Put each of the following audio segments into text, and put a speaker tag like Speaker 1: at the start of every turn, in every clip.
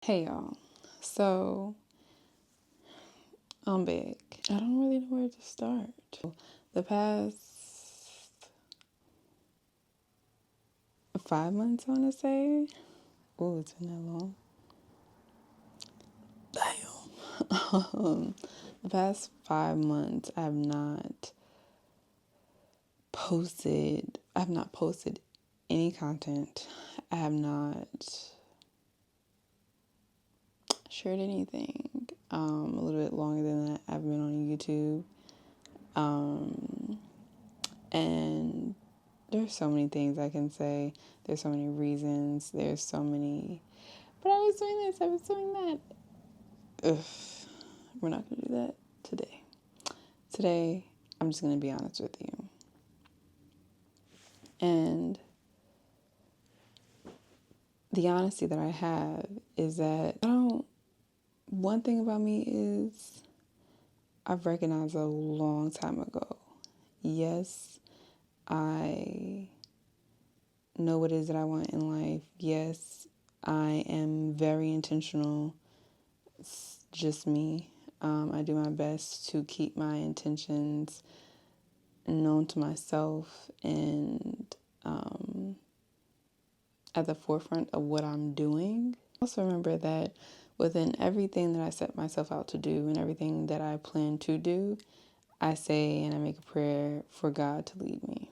Speaker 1: Hey y'all, so I'm big. I don't really know where to start. The past 5 months, I want to say. Oh, it's been that long. Damn. The past 5 months, I have not posted any content. I have not shared anything. A little bit longer than that, I've been on YouTube. And there's so many things I can say. There's so many reasons. There's so many. But I was doing this. I was doing that. Ugh. We're not going to do that today. Today, I'm just going to be honest with you. And the honesty that I have is that one thing about me is I've recognized a long time ago. Yes, I know what it is that I want in life. Yes, I am very intentional. It's just me. I do my best to keep my intentions known to myself and at the forefront of what I'm doing. Also remember that within everything that I set myself out to do and everything that I plan to do, I say and I make a prayer for God to lead me.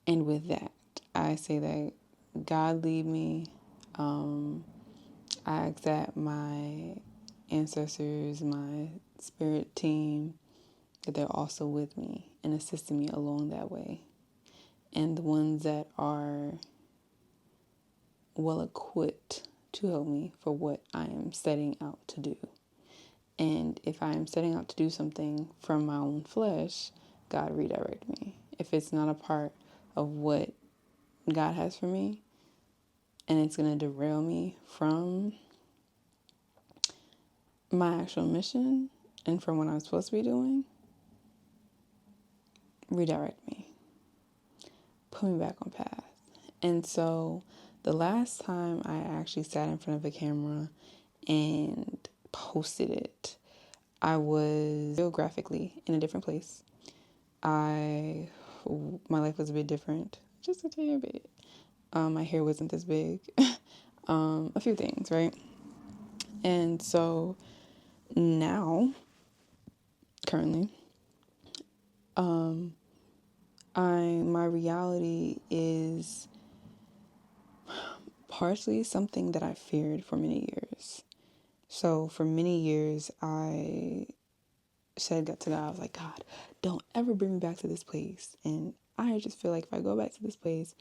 Speaker 1: And with that, I say that God lead me. I ask that my ancestors, my spirit team, that they're also with me and assisting me along that way. And the ones that are well equipped to help me for what I am setting out to do. And if I am setting out to do something from my own flesh, God redirect me. If it's not a part of what God has for me and it's going to derail me from my actual mission and from what I'm supposed to be doing, redirect me. Put me back on path. And so the last time I actually sat in front of a camera and posted it, I was geographically in a different place. My life was a bit different, just a tiny bit. My hair wasn't this big. A few things, right? And so now, currently, my reality is partially something that I feared for many years. So for many years, I said to God, I was like, God, don't ever bring me back to this place. And I just feel like if I go back to this place,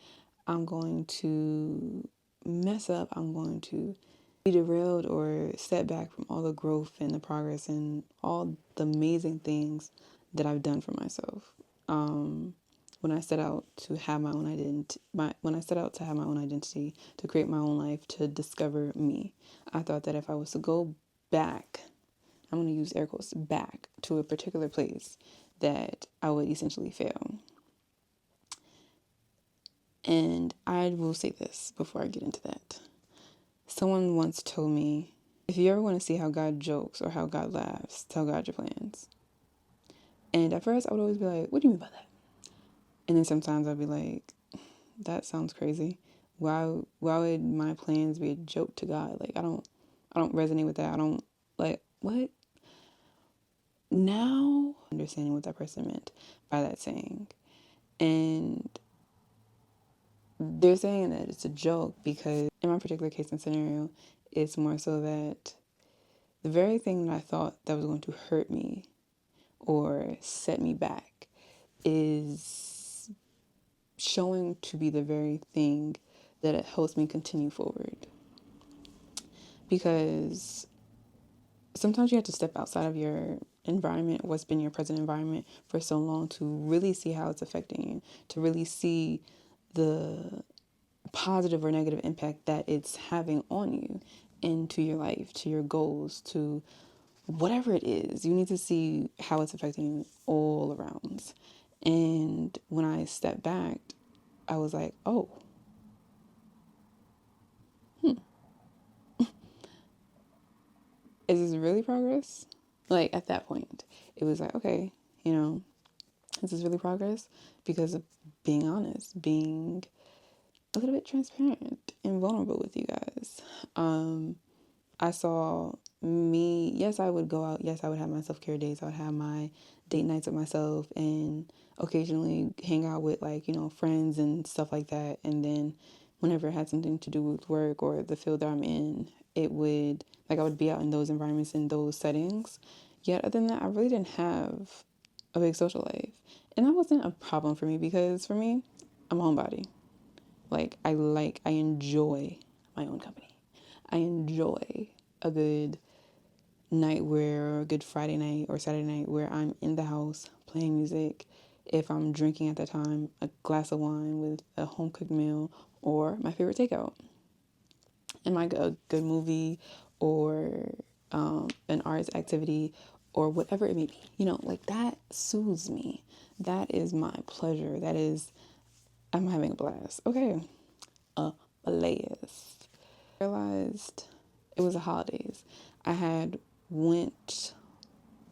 Speaker 1: I'm going to mess up. I'm going to be derailed or set back from all the growth and the progress and all the amazing things that I've done for myself. When I set out to have my own identity, to create my own life, to discover me, I thought that if I was to go back, I'm going to use air quotes, back to a particular place, that I would essentially fail. And I will say this before I get into that. Someone once told me, if you ever want to see how God jokes or how God laughs, tell God your plans. And at first I would always be like, what do you mean by that? And then sometimes I'd be like, that sounds crazy. Why would my plans be a joke to God? Like I don't resonate with that. I don't like what? Now understanding what that person meant by that saying. And they're saying that it's a joke because in my particular case and scenario, it's more so that the very thing that I thought that was going to hurt me or set me back is showing to be the very thing that it helps me continue forward. Because sometimes you have to step outside of your environment, what's been your present environment for so long, to really see how it's affecting you, to really see the positive or negative impact that it's having on you and to your life, to your goals, to whatever it is. You need to see how it's affecting you all around. And when I stepped back, I was like, oh, is this really progress? Like at that point, it was like, okay, you know, is this really progress? Because of being honest, being a little bit transparent and vulnerable with you guys. I saw me, yes, I would go out. Yes, I would have my self care days. I would have my date nights with myself and occasionally hang out with, like, you know, friends and stuff like that. And then whenever it had something to do with work or the field that I'm in, it would, like, I would be out in those environments, in those settings. Yet, other than that, I really didn't have a big social life. And that wasn't a problem for me because for me, I'm a homebody. I enjoy my own company. I enjoy a good night where, or a good Friday night or Saturday night where I'm in the house playing music. If I'm drinking at that time, a glass of wine with a home cooked meal or my favorite takeout. And like a good movie or an arts activity or whatever it may be. You know, like that soothes me. That is my pleasure. That is, I'm having a blast. Okay, a blast. I realized it was the holidays. I had went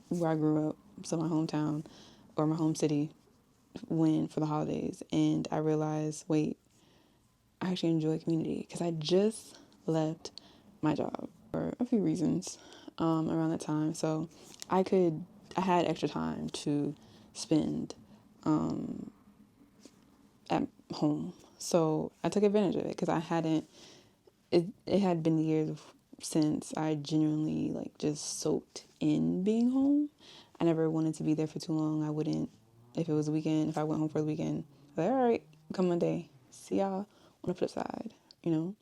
Speaker 1: where I grew up, so my hometown or my home city, when for the holidays, and I realized, wait, I actually enjoy community because I just left my job for a few reasons around that time. So I had extra time to spend at home. So I took advantage of it because it had been years since I genuinely like just soaked in being home. I never wanted to be there for too long. I wouldn't, if it was a weekend, if I went home for the weekend, like, all right, come Monday, see y'all on the flip side, you know?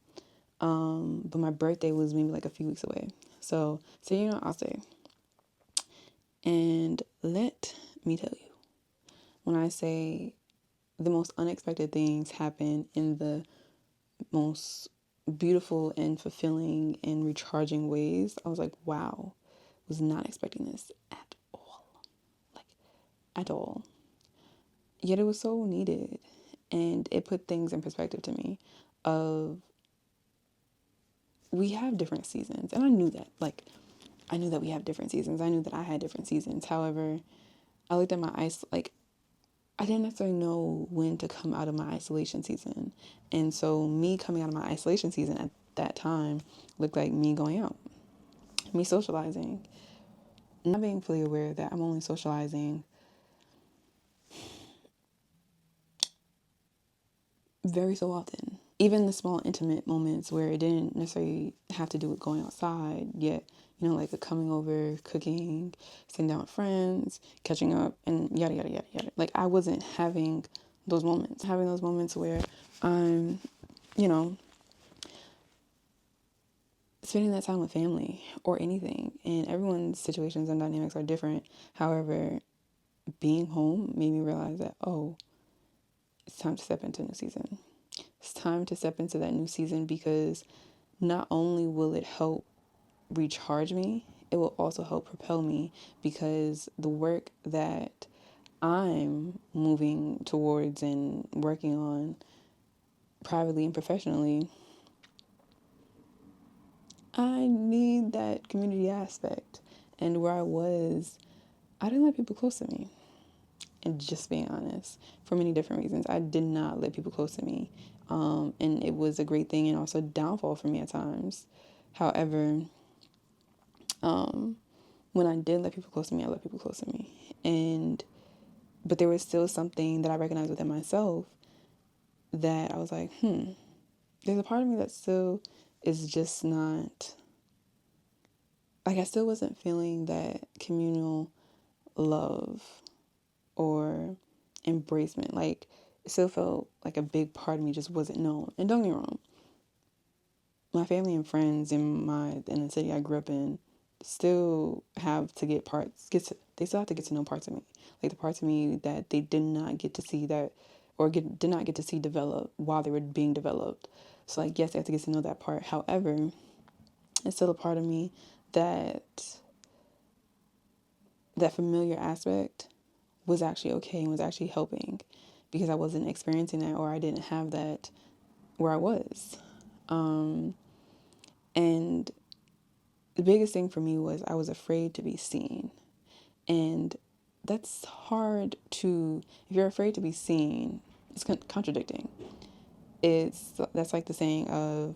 Speaker 1: But my birthday was maybe like a few weeks away. So, you know, I'll stay. And let me tell you, when I say the most unexpected things happen in the most beautiful and fulfilling and recharging ways, I was like, wow, was not expecting this at all. Like, at all. Yet it was so needed. And it put things in perspective to me of we have different seasons. And I knew that. Like, I knew that we have different seasons. I knew that I had different seasons. However, I looked at my eyes, like, I didn't necessarily know when to come out of my isolation season. And so me coming out of my isolation season at that time looked like me going out, me socializing, not being fully aware that I'm only socializing very so often. Even the small intimate moments where it didn't necessarily have to do with going outside, yet, you know, like a coming over, cooking, sitting down with friends, catching up, and yada, yada, yada, yada. Like, I wasn't having those moments. Having those moments where I'm, you know, spending that time with family or anything. And everyone's situations and dynamics are different. However, being home made me realize that, oh, it's time to step into a new season. It's time to step into that new season because not only will it help recharge me, it will also help propel me because the work that I'm moving towards and working on privately and professionally, I need that community aspect. And where I was, I didn't let people close to me. And just being honest, for many different reasons, I did not let people close to me. And it was a great thing and also a downfall for me at times. However, when I did let people close to me, I let people close to me. But there was still something that I recognized within myself that I was like, there's a part of me that still is just not, like, I still wasn't feeling that communal love or embracement. Like, it still felt like a big part of me just wasn't known. And don't get me wrong, my family and friends in the city I grew up in still have to they still have to get to know parts of me. Like the parts of me that they did not get to see did not get to see develop while they were being developed. So like, yes, they have to get to know that part. However, it's still a part of me that that familiar aspect was actually okay and was actually helping because I wasn't experiencing that or I didn't have that where I was. And the biggest thing for me was I was afraid to be seen. And that's hard to, if you're afraid to be seen, it's contradicting. That's like the saying of,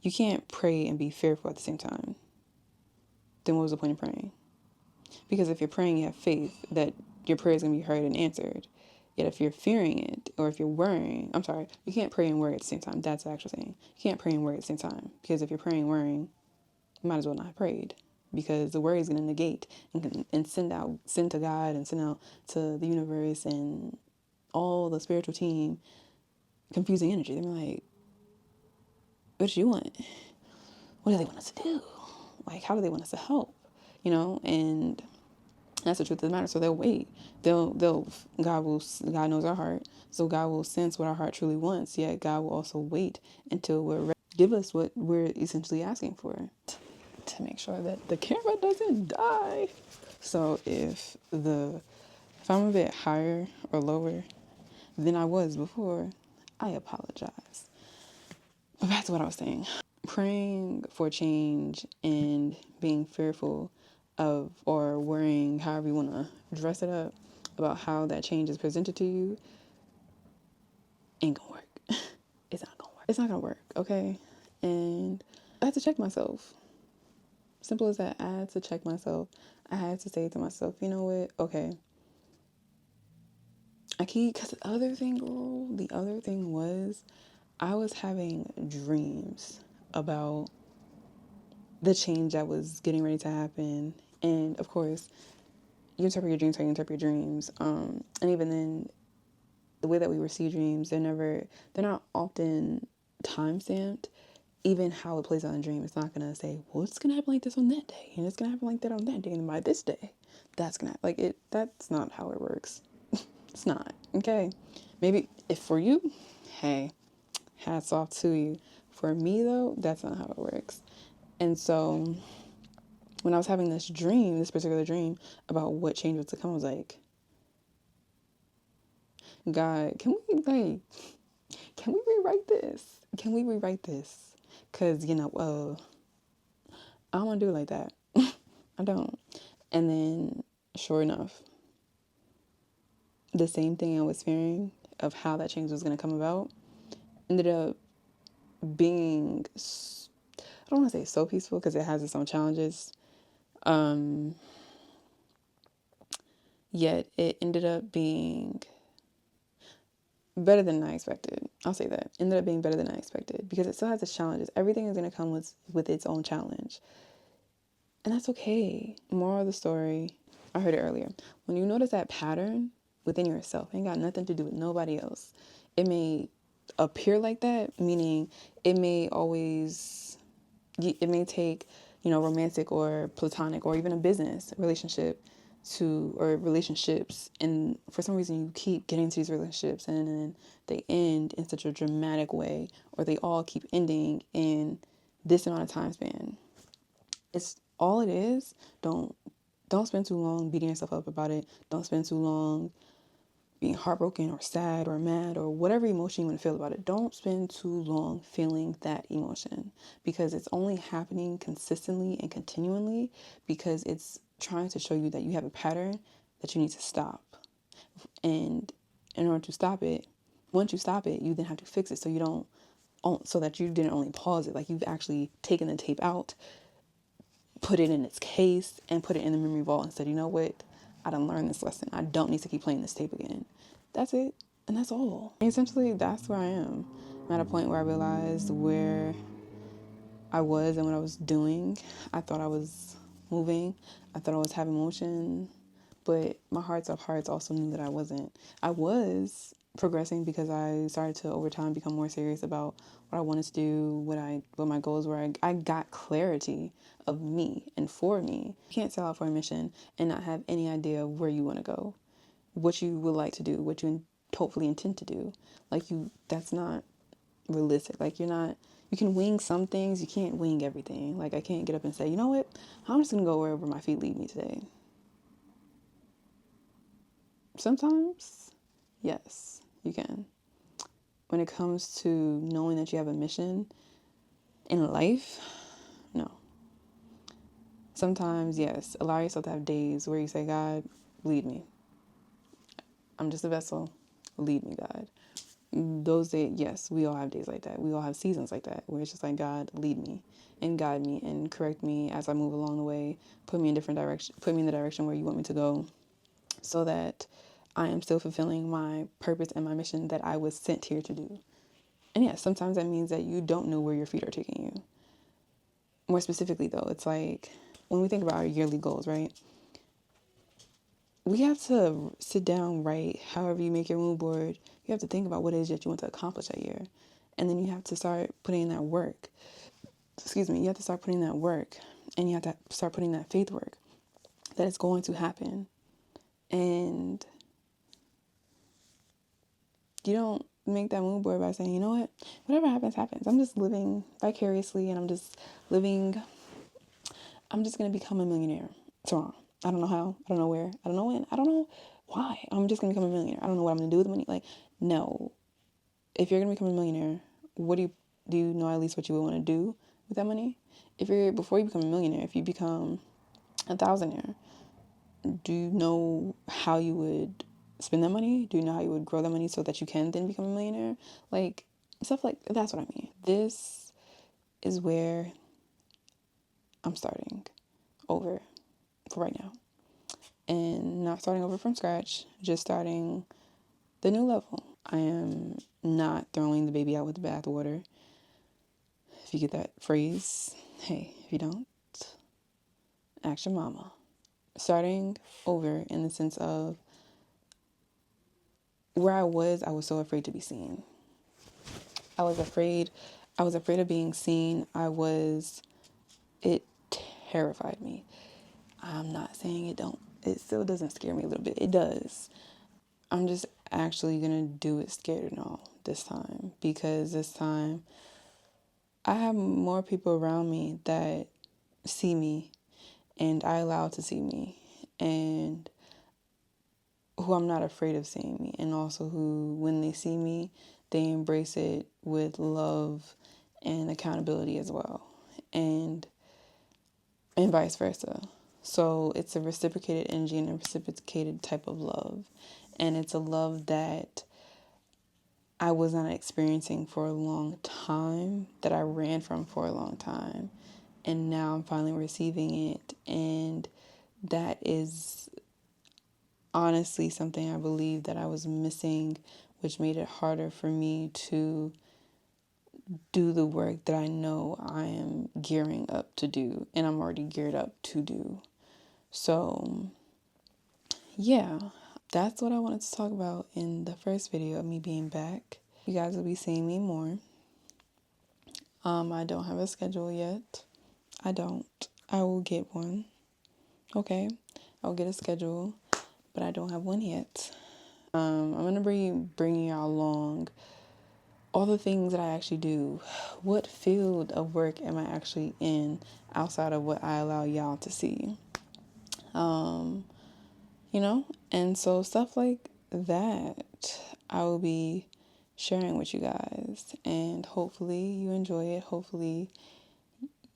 Speaker 1: you can't pray and be fearful at the same time. Then what was the point of praying? Because if you're praying, you have faith that your prayer is going to be heard and answered. Yet if you're fearing it, or if you're worrying, I'm sorry, you can't pray and worry at the same time. That's the actual saying. You can't pray and worry at the same time. Because if you're praying and worrying, you might as well not have prayed. Because the worry is going to negate and send to God and send out to the universe and all the spiritual team confusing energy. They're like, what do you want? What do they want us to do? Like, how do they want us to help? And that's the truth of the matter. So they'll wait. God knows our heart. So God will sense what our heart truly wants. Yet God will also wait until we're ready to give us what we're essentially asking for, to make sure that the camera doesn't die. So if I'm a bit higher or lower than I was before, I apologize. But back to what I was saying. Praying for change and being fearful of, or worrying, however you want to dress it up, about how that change is presented to you, ain't gonna work. It's not gonna work. It's not gonna work, okay? And I had to check myself. Simple as that. I had to check myself. I had to say to myself, you know what? Okay. Because the other thing was, I was having dreams about the change that was getting ready to happen. And of course, you interpret your dreams how you interpret your dreams. And even then, the way that we receive dreams, they're not often time stamped. Even how it plays out in a dream, it's not gonna say, well, it's gonna happen like this on that day, and it's gonna happen like that on that day, and by this day, that's gonna like it. That's not how it works. It's not, okay? Maybe if for you, hey, hats off to you. For me though, that's not how it works. And so when I was having this particular dream about what change was to come, I was like, God, can we rewrite this? Can we rewrite this? Because, I don't want to do it like that. I don't. And then, sure enough, the same thing I was fearing of how that change was going to come about ended up being, I don't want to say so peaceful because it has its own challenges. Yet it ended up being better than I expected. I'll say that. Ended up being better than I expected because it still has its challenges. Everything is going to come with its own challenge. And that's okay. Moral of the story, I heard it earlier. When you notice that pattern within yourself, it ain't got nothing to do with nobody else. It may appear like that, meaning it may take, romantic or platonic or even a business relationship or relationships. And for some reason you keep getting to these relationships and then they end in such a dramatic way, or they all keep ending in this amount of time span. It's all it is. Don't spend too long beating yourself up about it. Don't spend too long being heartbroken or sad or mad or whatever emotion you want to feel about it. Don't spend too long feeling that emotion, because it's only happening consistently and continually because it's trying to show you that you have a pattern that you need to stop. And in order to stop it, once you stop it, you then have to fix it so that you didn't only pause it, like you've actually taken the tape out, put it in its case, and put it in the memory vault and said, you know what? I done learned this lesson. I don't need to keep playing this tape again. That's it. And that's all. And essentially, that's where I am. I'm at a point where I realized where I was and what I was doing. I thought I was moving. I thought I was having motion. But my hearts of hearts also knew that I wasn't. I was progressing because I started to over time become more serious about what I wanted to do, what my goals were. I got clarity of me and for me. You can't set out for a mission and not have any idea of where you want to go, what you would like to do, what you hopefully intend to do. That's not realistic. You can wing some things, you can't wing everything. I can't get up and say, you know what, I'm just gonna go wherever my feet lead me today. Sometimes, yes, you can. When it comes to knowing that you have a mission in life, no. Sometimes, yes, allow yourself to have days where you say, God, lead me. I'm just a vessel. Lead me, God. Those days, yes, we all have days like that. We all have seasons like that where it's just like, God, lead me and guide me and correct me as I move along the way. Put me in different direction. Put me in the direction where you want me to go, so that I am still fulfilling my purpose and my mission that I was sent here to do. And yes, sometimes that means that you don't know where your feet are taking you. More specifically, though, it's like when we think about our yearly goals, right? We have to sit down, write, however you make your mood board. You have to think about what it is that you want to accomplish that year. And then you have to start putting in that work. You have to start putting that work. And you have to start putting that faith work that it's going to happen. And you don't make that mood board by saying, you know what, whatever happens, happens. I'm just living vicariously and I'm just going to become a millionaire tomorrow. I don't know how, I don't know where, I don't know when, I don't know why. I'm just going to become a millionaire. I don't know what I'm going to do with the money. Like, no. If you're going to become a millionaire, do you know at least what you would want to do with that money? Before you become a millionaire, if you become a thousandaire, do you know how you would spend that money? Do you know how you would grow that money so that you can then become a millionaire? Like, stuff like, that's what I mean. This is where I'm starting over for right now. And not starting over from scratch, just starting the new level. I am not throwing the baby out with the bathwater. If you get that phrase, hey, if you don't, ask your mama. Starting over in the sense of where I was so afraid to be seen. I was afraid of being seen. It terrified me. I'm not saying it still doesn't scare me a little bit. It does. I'm just actually going to do it scared and all this time, because this time I have more people around me that see me and I allow to see me, and who I'm not afraid of seeing me, and also who, when they see me, they embrace it with love and accountability as well, and vice versa. So it's a reciprocated energy and a reciprocated type of love, and it's a love that I was not experiencing for a long time, that I ran from for a long time, and now I'm finally receiving it, and that is honestly something I believe that I was missing, which made it harder for me to do the work that I know I am gearing up to do, and I'm already geared up to do. So, yeah, that's what I wanted to talk about in the first video of me being back. You guys will be seeing me more. I don't have a schedule yet. I don't. I will get one. Okay, I'll get a schedule, but I don't have one yet. I'm going to be bringing y'all along all the things that I actually do. What field of work am I actually in outside of what I allow y'all to see? And so stuff like that I will be sharing with you guys, and hopefully you enjoy it. Hopefully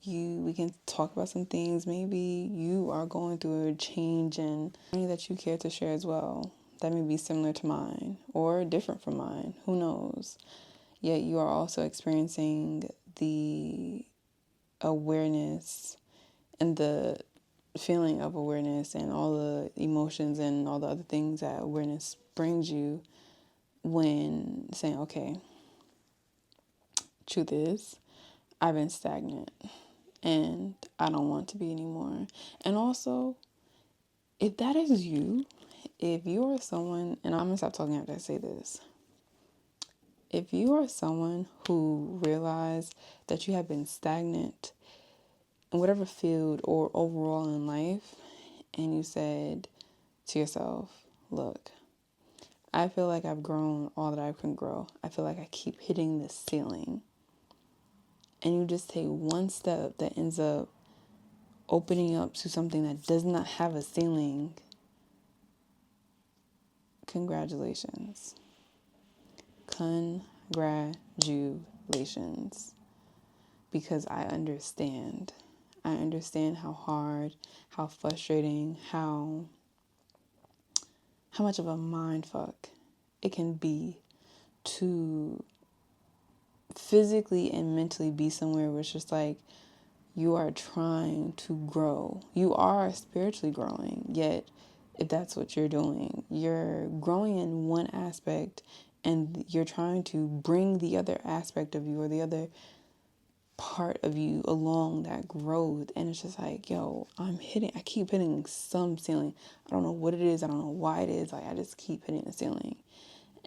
Speaker 1: we can talk about some things. Maybe you are going through a change and that you care to share as well. That may be similar to mine or different from mine. Who knows? Yet you are also experiencing the awareness and the feeling of awareness and all the emotions and all the other things that awareness brings you when saying, okay, truth is, I've been stagnant and I don't want to be anymore. And also, if that is you, if you are someone, and I'm going to stop talking after I say this. If you are someone who realized that you have been stagnant in whatever field or overall in life, and you said to yourself, look, I feel like I've grown all that I can grow. I feel like I keep hitting this ceiling. And you just take one step that ends up opening up to something that does not have a ceiling. Congratulations. Congratulations. Because I understand. I understand how hard, how frustrating, how much of a mind fuck it can be to physically and mentally be somewhere where it's just like you are trying to grow. You are spiritually growing, yet if that's what you're doing, you're growing in one aspect and you're trying to bring the other aspect of you or the other part of you along that growth, and it's just like, yo, I keep hitting some ceiling. I don't know what it is, I don't know why it is, like I just keep hitting the ceiling.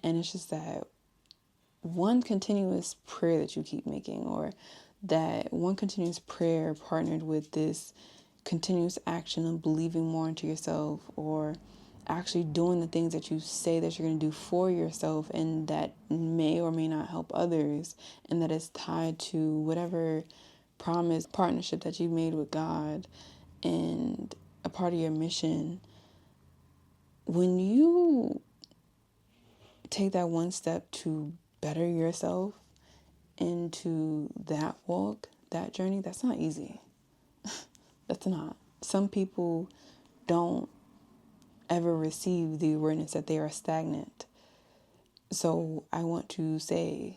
Speaker 1: And it's just that one continuous prayer that you keep making, or that one continuous prayer partnered with this continuous action of believing more into yourself, or actually doing the things that you say that you're going to do for yourself and that may or may not help others, and that is tied to whatever promise, partnership that you made with God and a part of your mission. When you take that one step to better yourself into that walk, that journey, that's not easy. That's not. Some people don't ever receive the awareness that they are stagnant. So I want to say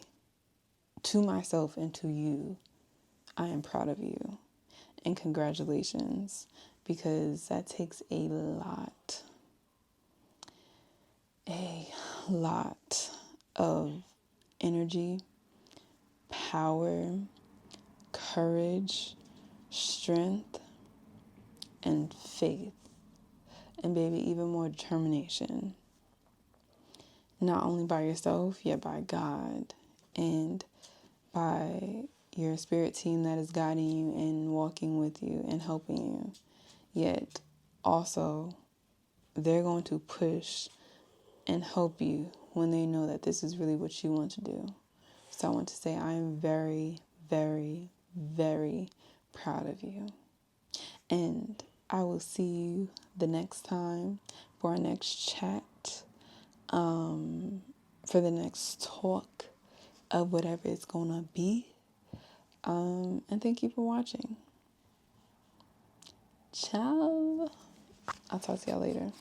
Speaker 1: to myself and to you, I am proud of you and congratulations, because that takes a lot of energy, power, courage, strength, and faith, and baby, even more determination. Not only by yourself, yet by God and by your spirit team that is guiding you and walking with you and helping you. Yet also, they're going to push and help you when they know that this is really what you want to do. So I want to say I am very, very, very proud of you. And I will see you the next time for our next chat, for the next talk of whatever it's going to be. And thank you for watching. Ciao. I'll talk to y'all later.